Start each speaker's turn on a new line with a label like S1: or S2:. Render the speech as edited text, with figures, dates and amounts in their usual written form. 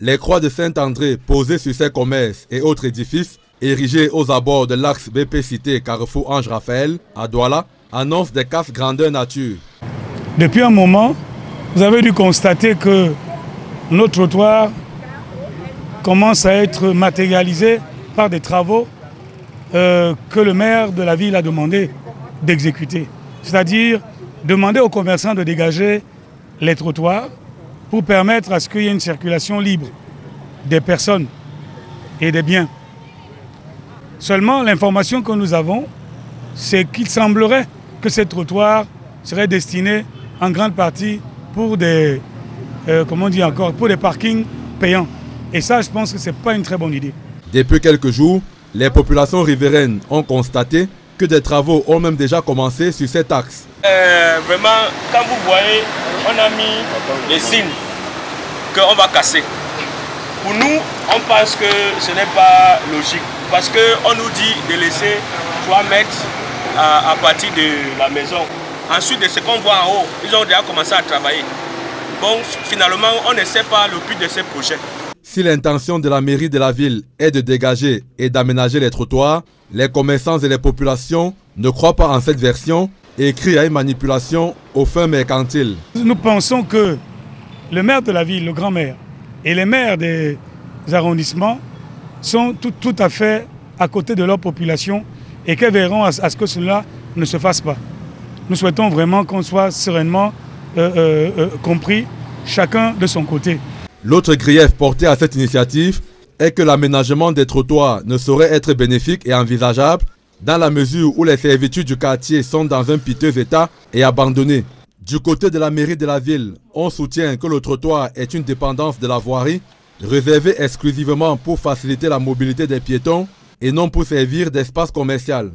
S1: Les croix de Saint-André posées sur ces commerces et autres édifices érigés aux abords de l'axe BP Cité Carrefour Ange Raphaël à Douala annoncent des casses grandeur nature.
S2: Depuis un moment, vous avez dû constater que nos trottoirs commencent à être matérialisés par des travaux que le maire de la ville a demandé d'exécuter. C'est-à-dire demander aux commerçants de dégager les trottoirs pour permettre à ce qu'il y ait une circulation libre des personnes et des biens. Seulement, l'information que nous avons, c'est qu'il semblerait que ces trottoirs seraient destinés en grande partie pour des, pour des parkings payants. Et ça, je pense que ce n'est pas une très bonne idée.
S1: Depuis quelques jours, les populations riveraines ont constaté que des travaux ont même déjà commencé sur cet axe.
S3: Vraiment, quand vous voyez, on a mis les signes qu'on va casser. Pour nous, on pense que ce n'est pas logique. Parce qu'on nous dit de laisser 3 mètres à partir de la maison. Ensuite de ce qu'on voit en haut, ils ont déjà commencé à travailler. Bon, finalement, on ne sait pas le but de ce projet.
S1: Si l'intention de la mairie de la ville est de dégager et d'aménager les trottoirs, les commerçants et les populations ne croient pas en cette version et crient à une manipulation aux fins mercantiles.
S2: Nous pensons que le maire de la ville, le grand maire, et les maires des arrondissements sont tout à fait à côté de leur population et qu'elles verront à ce que cela ne se fasse pas. Nous souhaitons vraiment qu'on soit sereinement compris, chacun de son côté.
S1: L'autre grief porté à cette initiative est que l'aménagement des trottoirs ne saurait être bénéfique et envisageable dans la mesure où les servitudes du quartier sont dans un piteux état et abandonnées. Du côté de la mairie de la ville, on soutient que le trottoir est une dépendance de la voirie, réservée exclusivement pour faciliter la mobilité des piétons et non pour servir d'espace commercial.